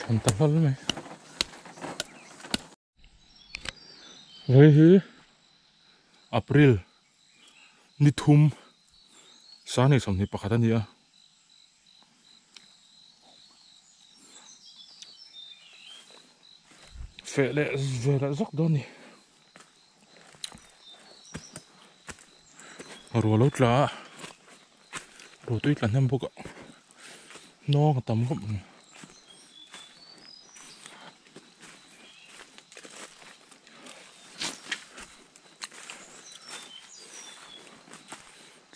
Khẩn tập hơn mày. Vậy hi April ni thum sáng nay sớm ni pakhat ania. Phê lệ về lại dốc đó nè. Rồi lốt là rồi tôi làm nem bốc ạ. Nó tầm không.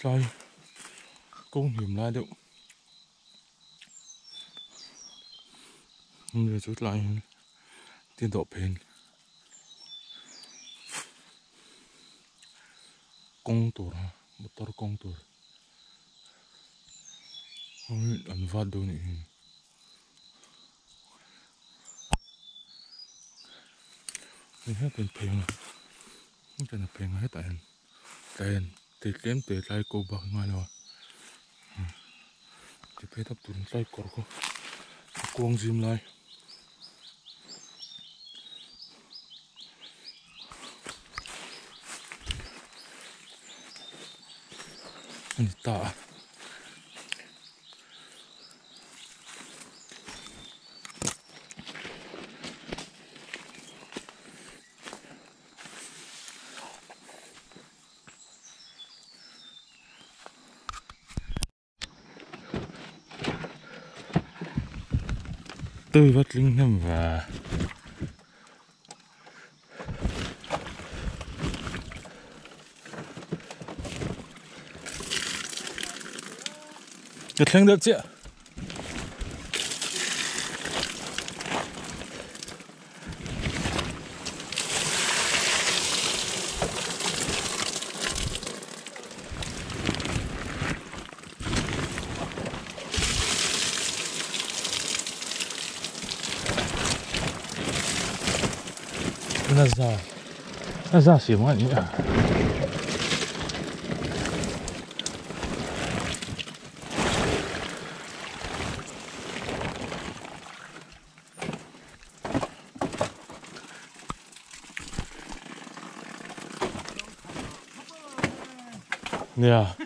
Trời, cũng hiểm lại được. Người chút lại tiến độ bền. Công tur, motor công tur. Anh vắt đâu nè. Mình hết bên phèn à. Không phải là phèn hết tại anh thì kém từ lại cô bạc ngoài rồi. Thì phải tập tuần lại cỏ cô. Quăng gym lại. Anh ta. Tôi vắt linh năm và được khen được chị ạ. nó ra xỉu anh nhỉ. Yeah.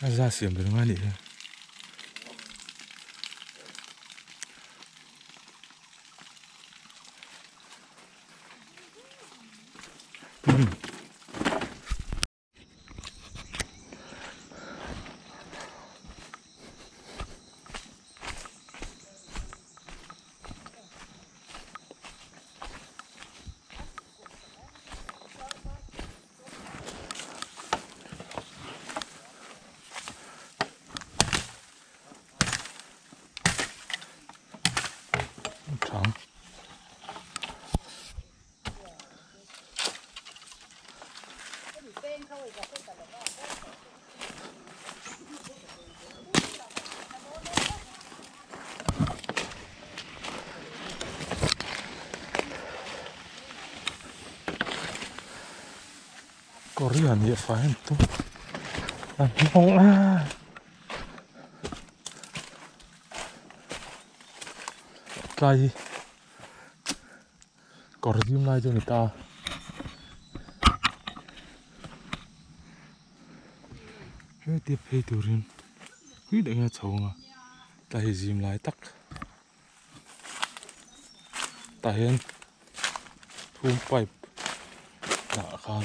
Nó ra xỉu được anh nhỉ. Trắng. Korean ya fine tuh. Mau ah. Lại Korean lại cho người ta. Cái tiếp hay tiểu riêng. Quý định là chồng à. Lại dìm lại tắc. Tại hiện thun pipe đã khan.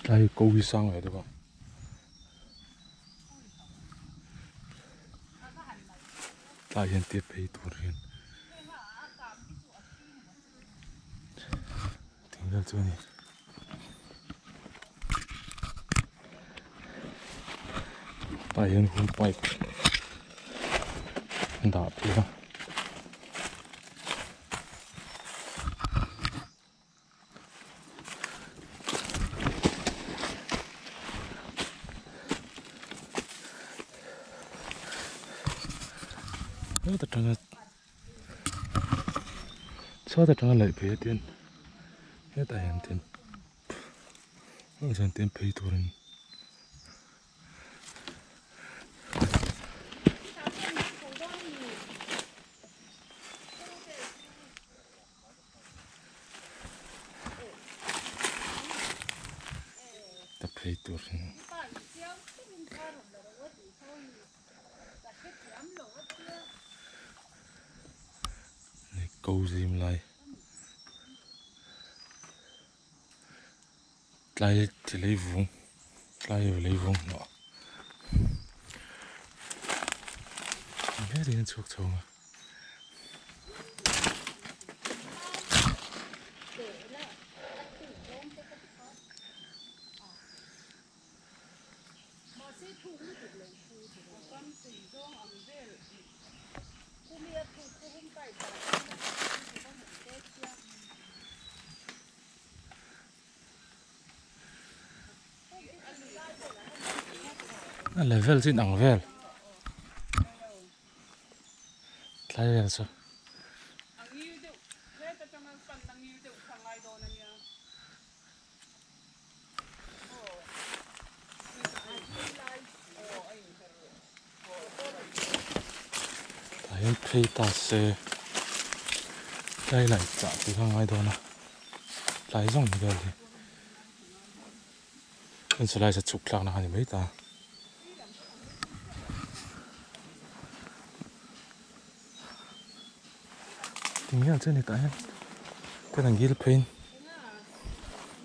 Đây câu đi sang này được không? Tại hiện tiếp hay tiểu riêng. Tính ra chỗ này. Tại hiện thun pipe đã bị ra. nó thật rằng sao thật rằng lại phải tiền hết tại hiện tiền nó dần tiền phải thôi tập phải thôi này câu gì lại lại chỉ lấy vùng lại lấy vùng nọ nghe thì nó chọc chồng à level xin ang vel lại là sao lại pay ta xe đây lại trả cái thằng ai đó nè lại giống như vậy nên sẽ lại sẽ chụp lại là mấy ta tiếng nghe trên này tại tên là Gilpain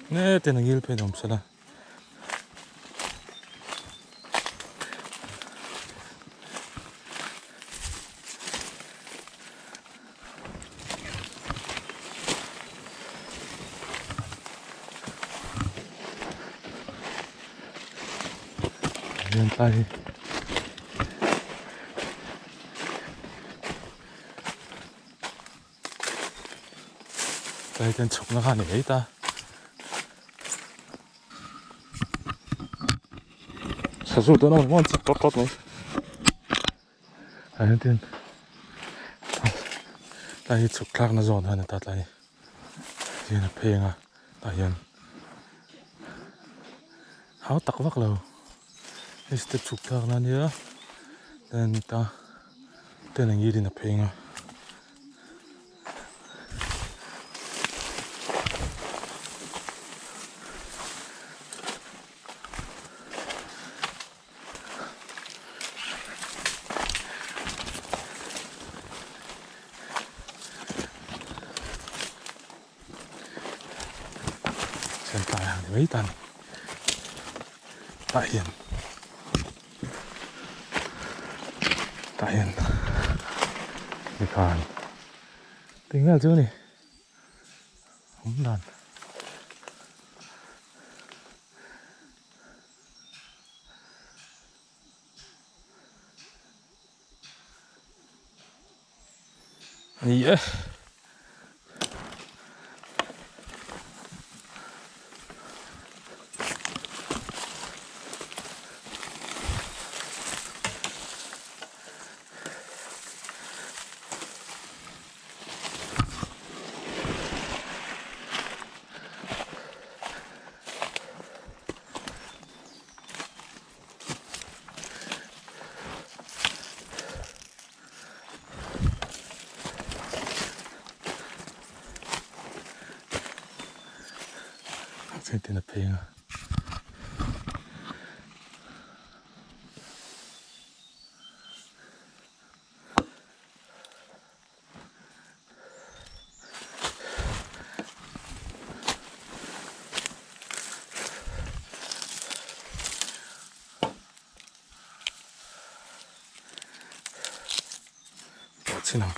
nè tên là Gilpain không sao là hiện tại đây tên chụp nó hẳn ấy ta sử dụng tôi nó ngon chỉ tốt này đây tên đây chụp khác nó giòn hơn người ta đây thì là phê à tại hiện háo tắc vắc lâu cái step chụp khác nó nhớ nên ta tên là gì đi là phê à hiện tại hàng mấy tàn tại hiện thì còn tính là chưa này không lần yeah. Trên là phê à thế nào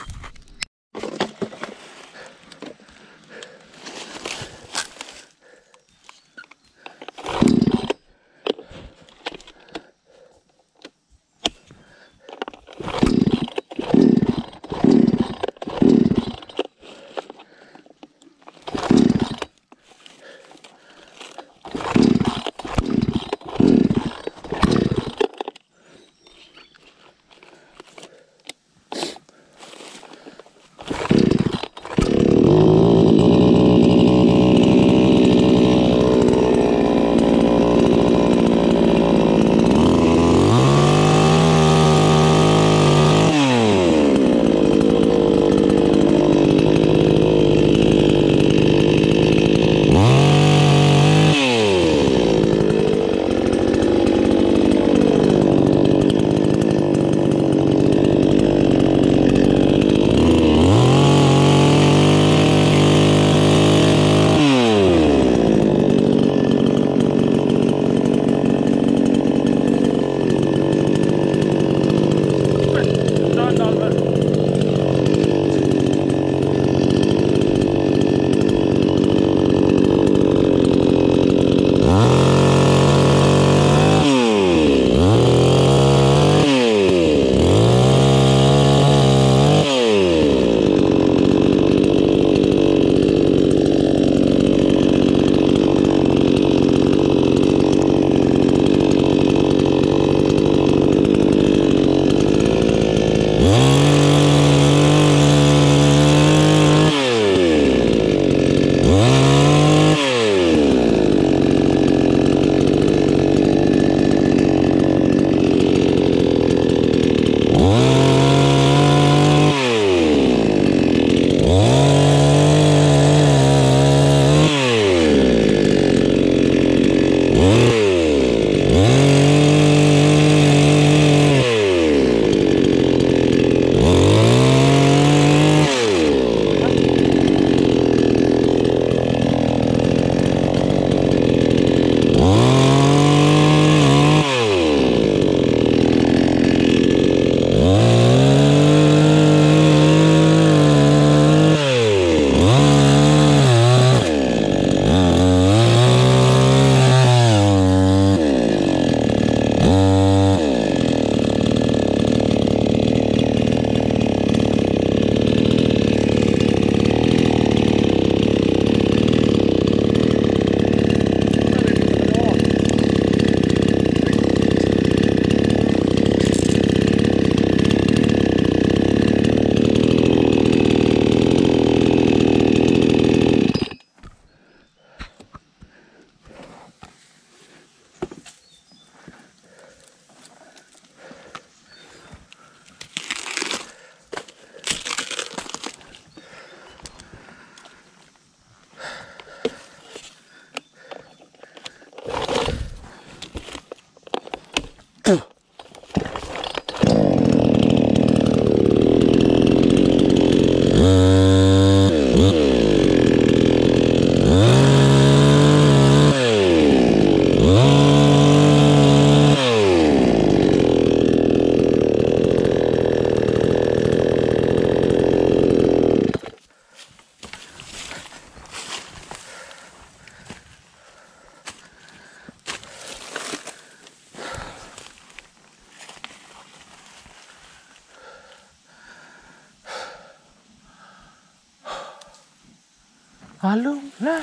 Alung la.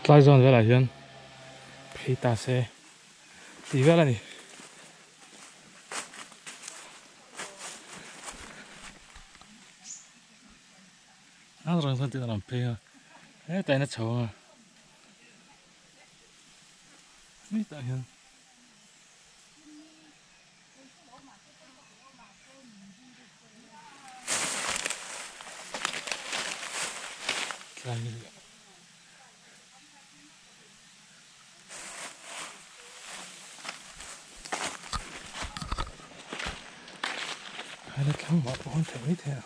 Tlai zon về lại hiền, phi ta xe, tí về lại nè. Nó rồi sao tự làm phi à? Cái tay nó xấu à? Mấy tay hiền. Tlai như vậy. Hay là thằng bảo bọn thể mấy thế à?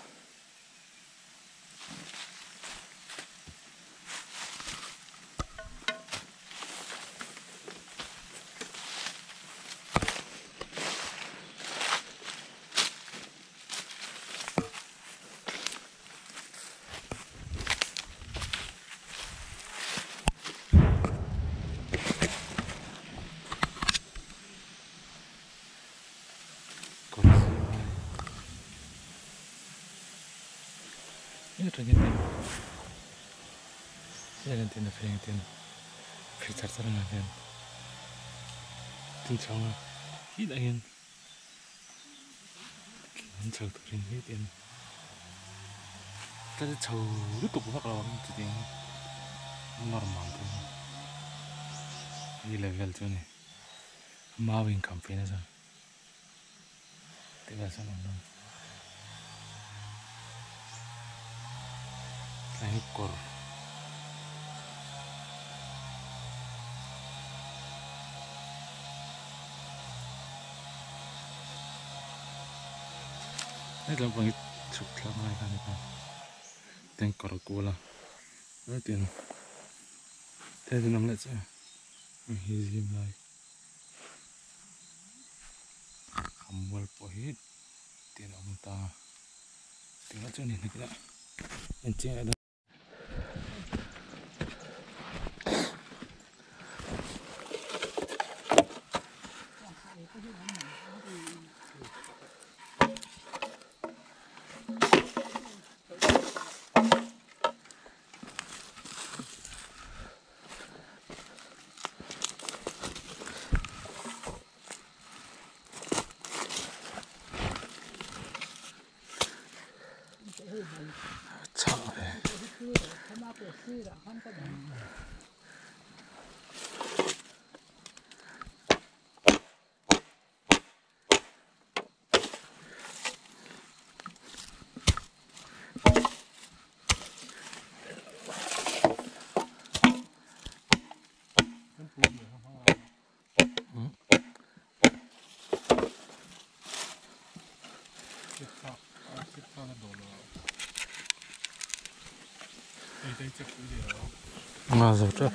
Ini ternyata ini nanti na phê tiền phê chặt ra là tiền tiền chồng à ít đại hiền kiến chầu tự nhiên ít tiền cái chầu rất tục phát rồi thì tiền normal thôi ini level tu ni mau income phê này sao tiba sao nó ini kor ini dalam pangit cuklah mereka ni kan teng kor gula nó tiền thế thì nằm lại chứ hi lại không mua bỏ hết tiền ông ta tiền nó cho nên là cái đó anh chị ở đây chào này mà rồi chứ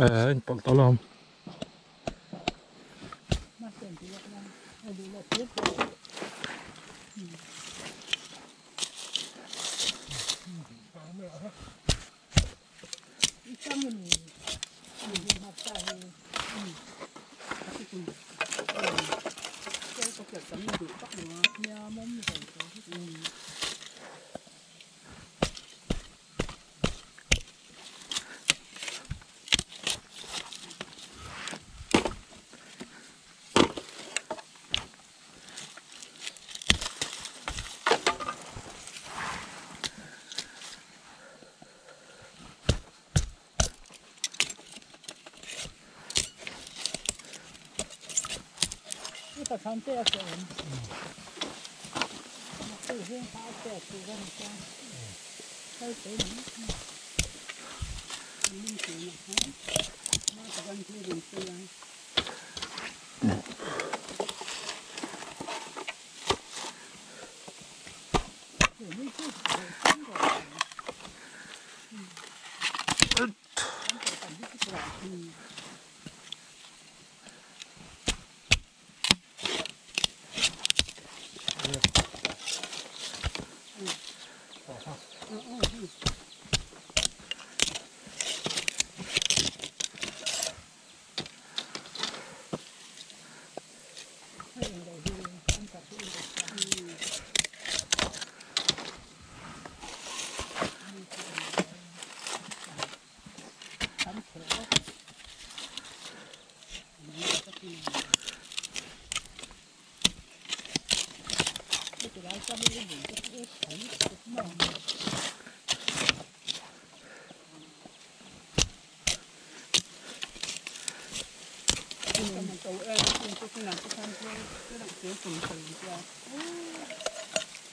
anh bọc tao lòng tự nhiên phao trẻ từ gần qua cây tới nữa mình chỉ là hết nó từ gần kia đến kia để mình cứ phải sống rồi không phải cần biết cái loại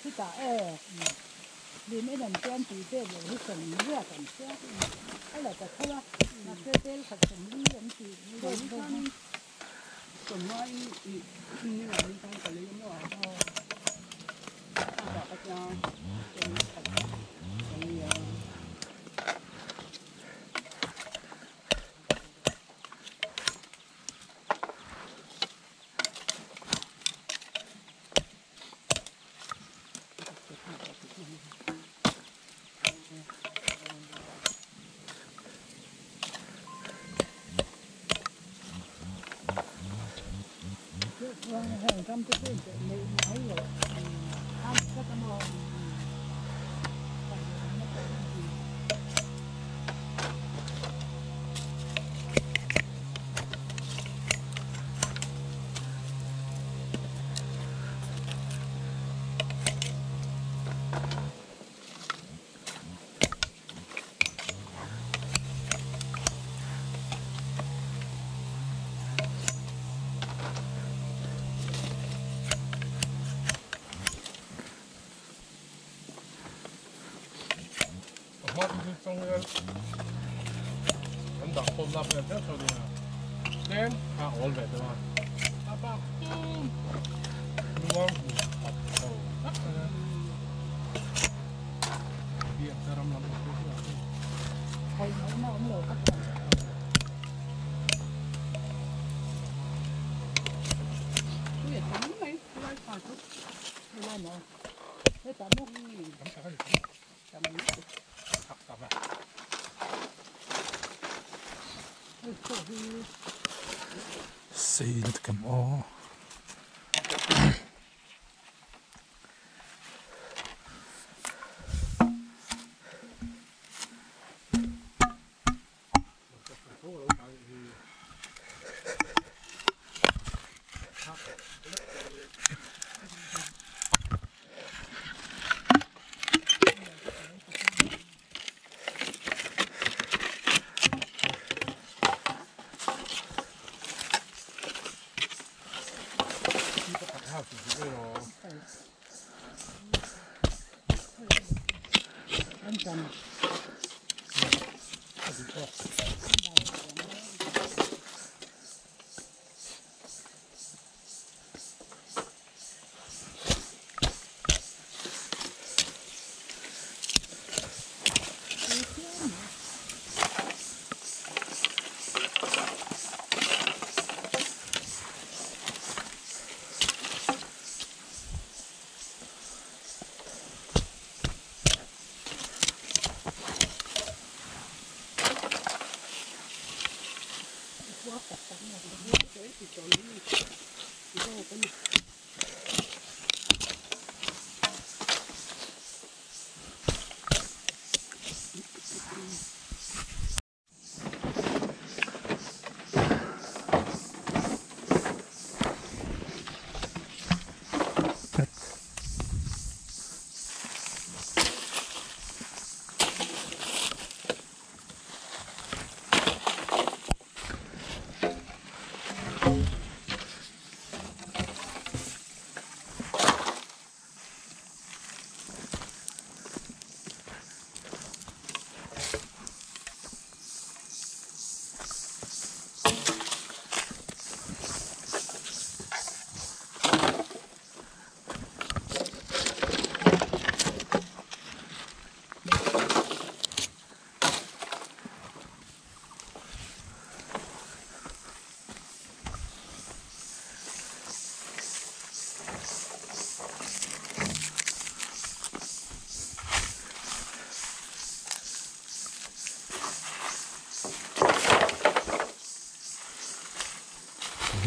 cái cả vì mấy lần trên thì thế rồi cái phần nước còn chết hay là cái thua mà cái thật sự những vấn thì rồi không còn nói như là mình không phải lấy nó rồi cả cái cho hàng trăm cái này nói rồi ăn các cái món Mắt trong vẫn đọc tôm lắm rồi thế thôi nè, đen ổn về thôi mà, bác đúng không? Bắt đầu tắt rồi, điện ra làm một chút nữa, thầy nói nó cũng được các bạn cái gì tắm này cái phải chút cái này cái tắm nó tắm Xin cảm ơn. anh chồng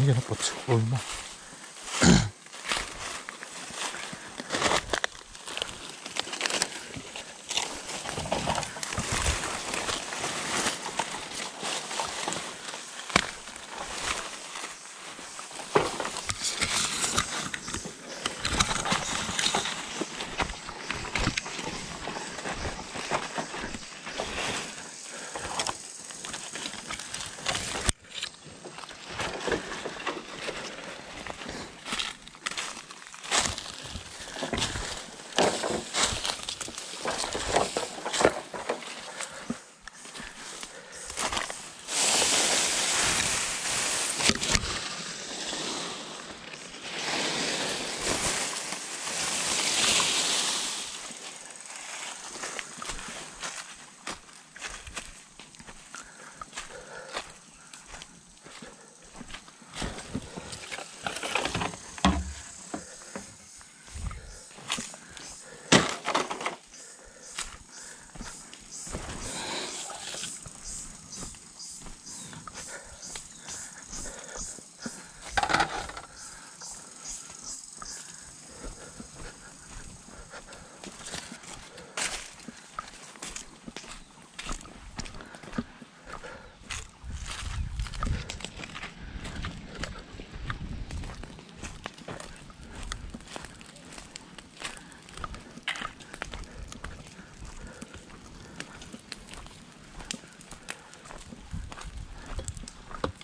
cái nó bật ôi mà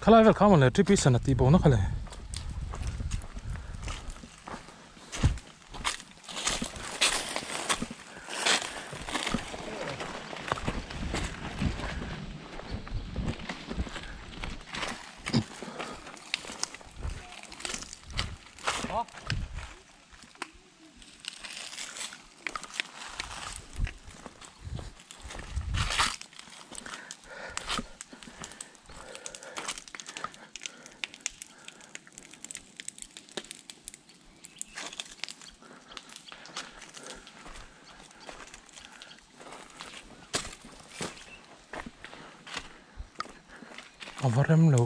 khalai vel khamon le tripi sanati bo na khale avarem lo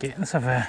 kiện sa về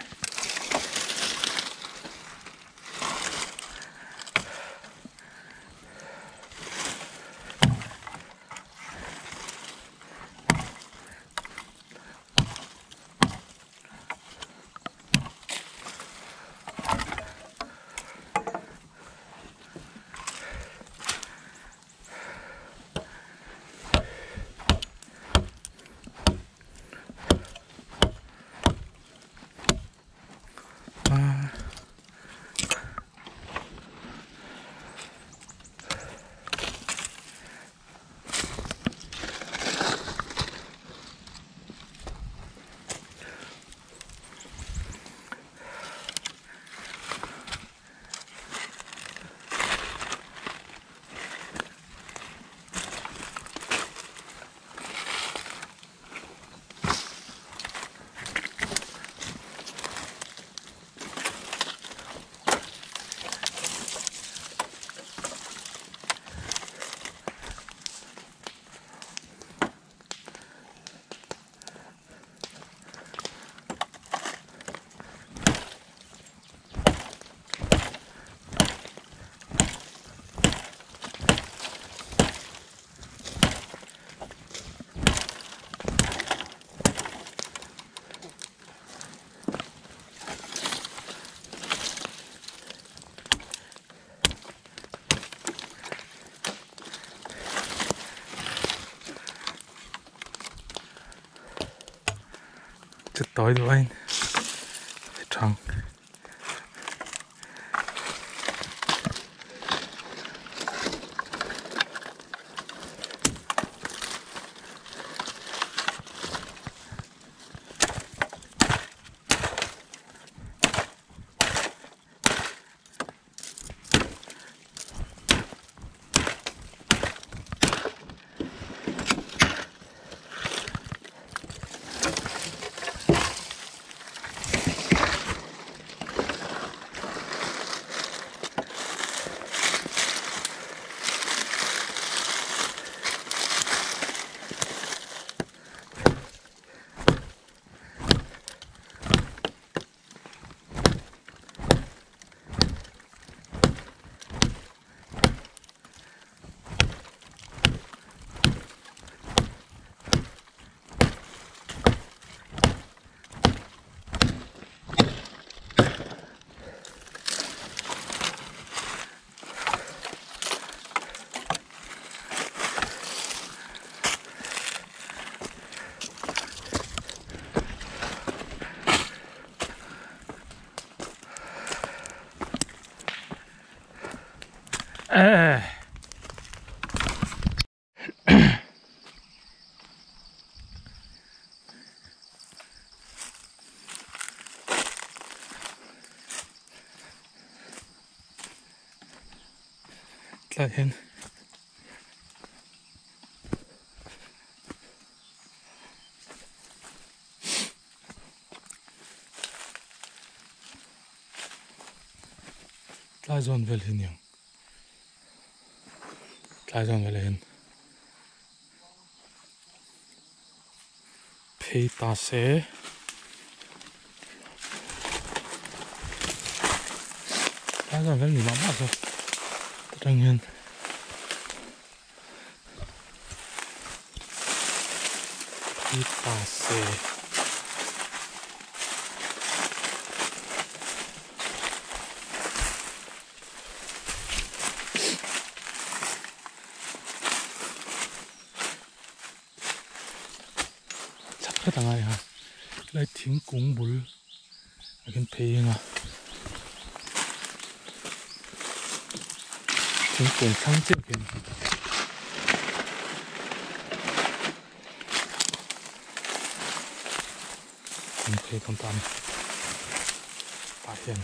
tối tụi anh trăng lại hen lại dọn về lên nhung lại dọn về lên phi ta sẽ lại dọn về nghỉ mắm rồi đương nhiên phi ta sẽ cái thằng này hả lại tiếng cũng bul cái phê à tiếng cũng sang chết cái phê con tàn phát hiện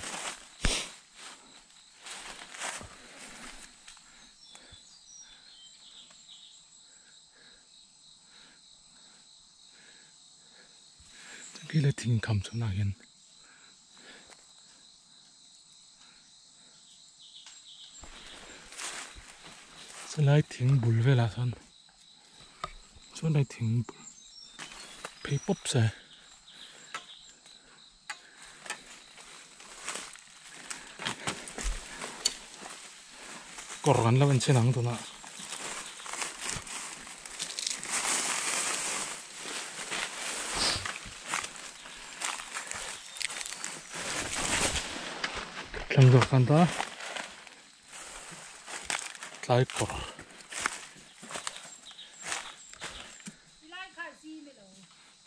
cái là tiếng cầm số nào hiện sẽ lại tiếng bul về là son số này tiếng bul phê bóp sẽ Koran lah kan senang tu nak. Langgar kan ta. Lai kor.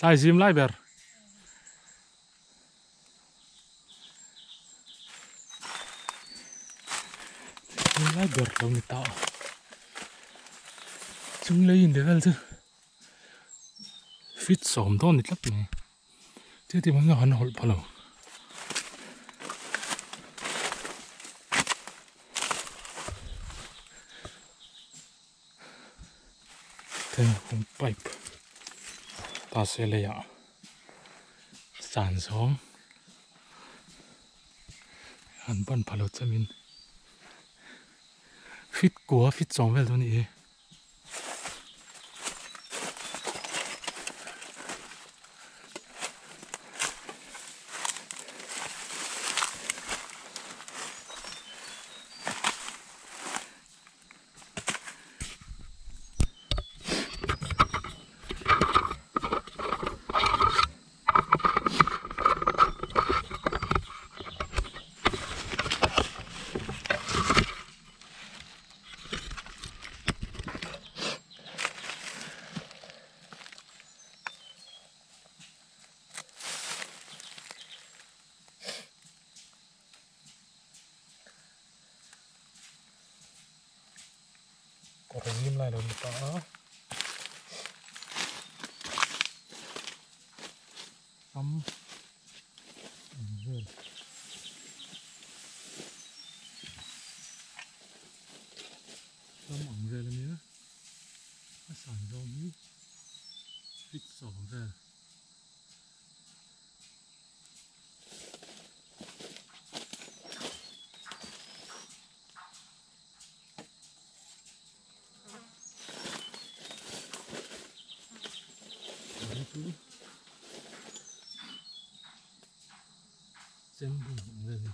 Lai sim lai ber. Lai ber lâu người ta. Chúng lấy in để về chứ. Fit sớm thôi nít lắm này. Thế thì mấy người hắn hol bao lâu. Thế không pipe. Ta sẽ lấy ạ. Sản xuống. Hắn bắn bao lâu cho mình. Fit của fit sớm về thôi nè. có thể lim lại được một đó ấm rồi ấm ẩm rồi lên nữa nó sản rau nhí vịt sổ ra chân bụng lên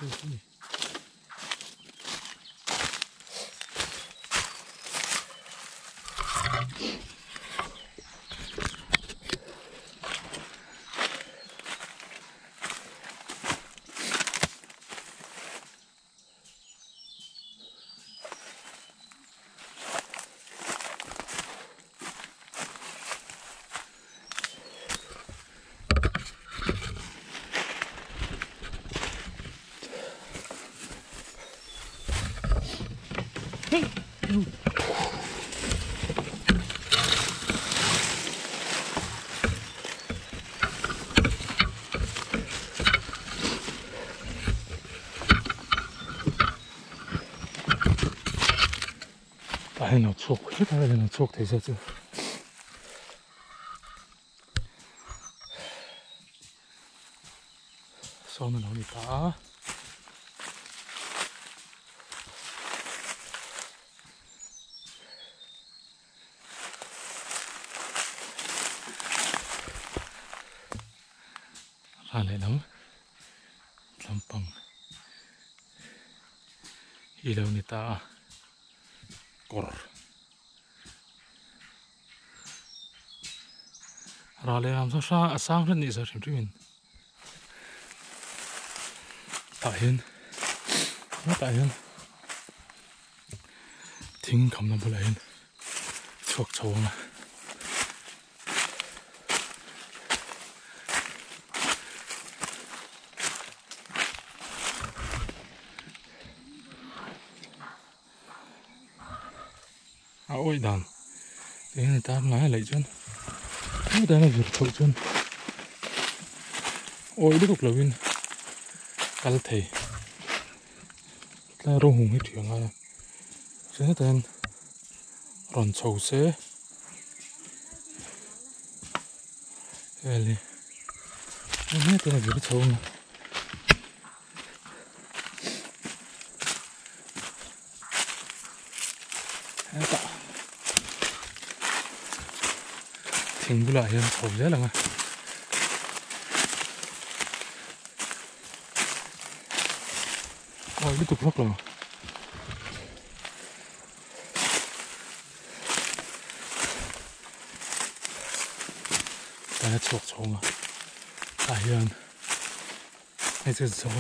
đây này tại nó chọc hết ra nó chọc thấy chưa sau nó đi ta ra lại lắm làm bằng ilaw ni ta kor ra lại làm sao sang rất nhiều giờ xem phim tại hiện nó tại hiện thính cầm nó lại hiện chuộc trâu mà ôi đàn thế người ta nói lại chân nó đây là việc thầu chân ôi đức là win cái thầy cái rô hùng hết chuyện à thế tên ròn sầu xế đây này nó tên là việc thầu mà thình lại hiện thầu rất là ngon ôi tiếp tục lắc rồi đây là chuột trâu mà tại hiện ngay từ rồi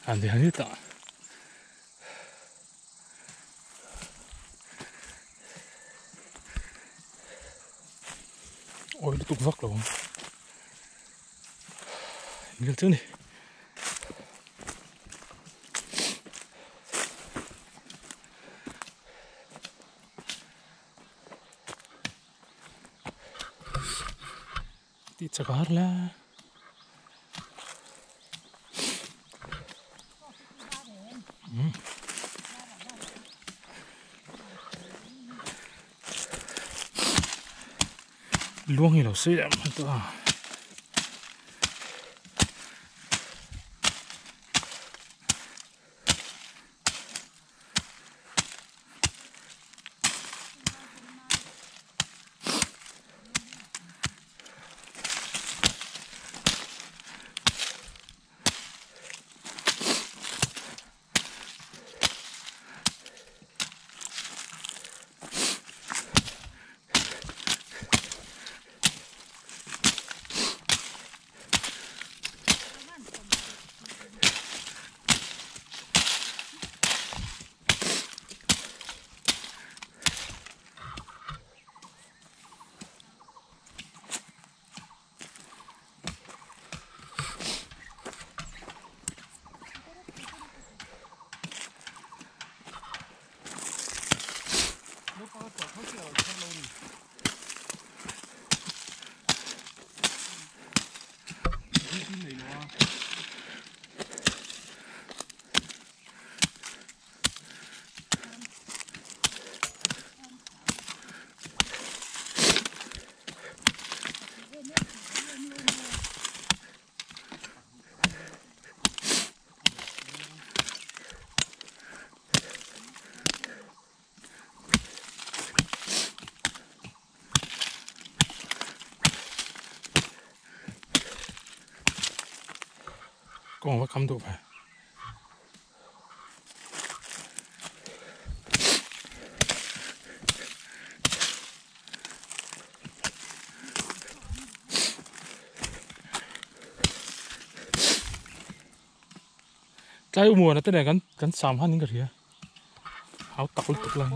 안 돼, 안 됐다. Ôi, nó tung vắt rồi. Nhìn trước này. Đi chắc hạt là. Luông thì nó xí lắm tôi. con phải cắm tụ phải trái mùa nó tới này gắn sàm hơn những cái gì áo tóc lên tóc lên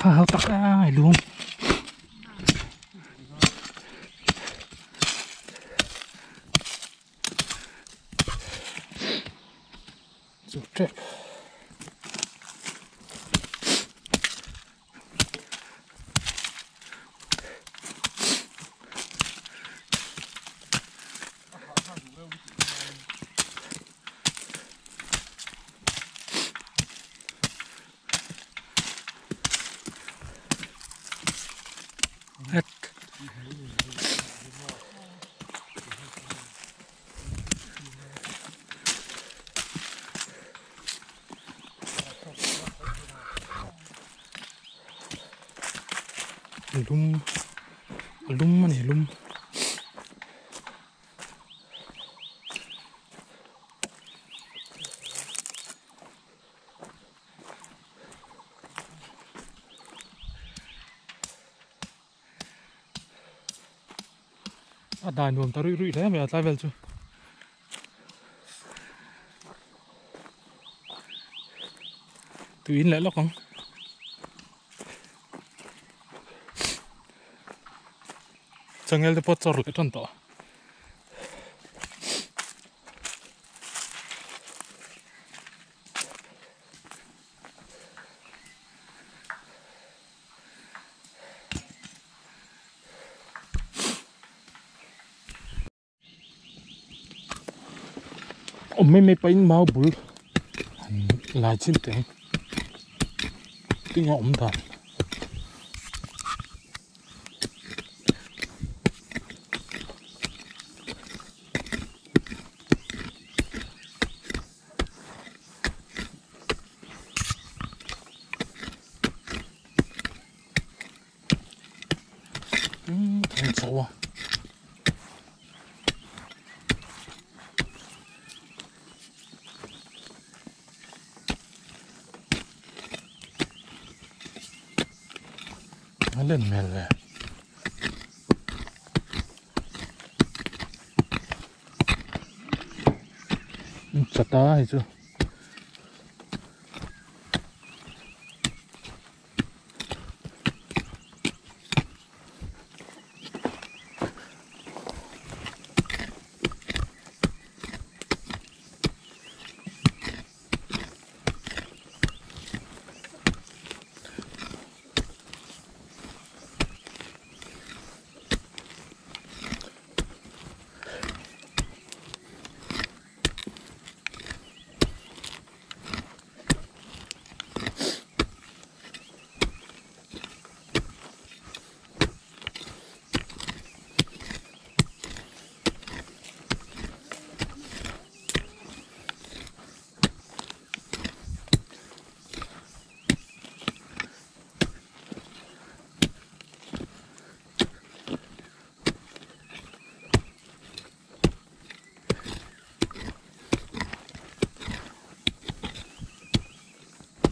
áo tóc ra luôn Trip. Hết. Lum mana lum ada nuam taru rui dah me level tu in lại lóc không Jungle de pot sorle tonto. Mấy pain mau bul lại chín tiếng tiếng ổn thật anh sâu à nó lên mèo về chặt ta hay chưa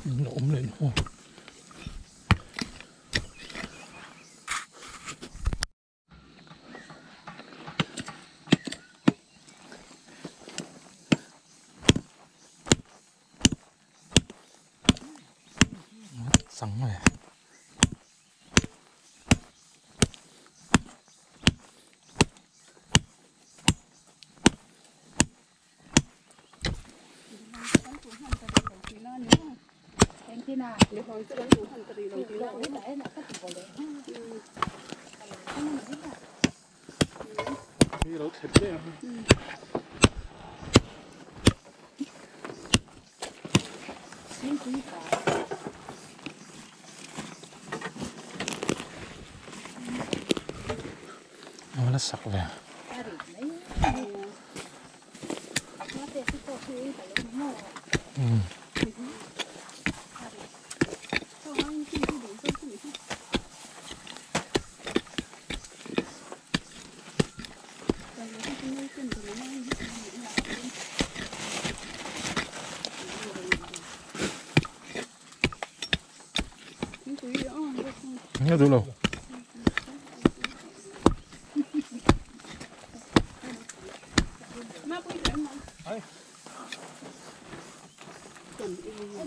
nó ốm lên ô sẵn rồi Nếu không sẽ đánh đủ hành tây đồng tiền đâu đấy là các bộ lệ. Đi đâu thịt đấy ชิ้นสีขาว เอาละสักเลย อะไรไหนมาเตะที่โต๊ะซื้อแต่ละโม่ อืม ต้องให้ที่ดูต้องคุยที่แต่เราที่ไม่ขึ้นตรงนั้นนี่คุยอ๋อ เนี่ยดูเรา มาคุยกันมั้ง Hej. คนเอง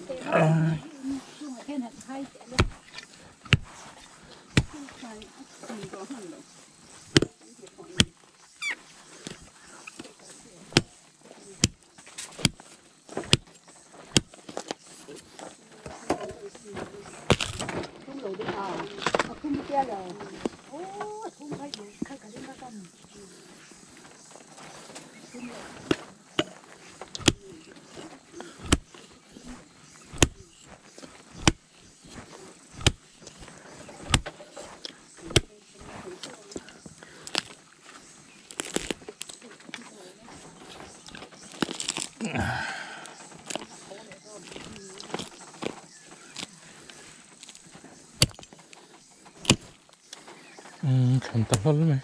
ช่วงเทศหันไทยแต่ละไทยมีก็หันเลยทุ่งหลงได้เอาทุ่งเตี้ยเลยโอ้ทุ่งไทยอยู่ข้างกันได้กัน ขันตะล้นไหม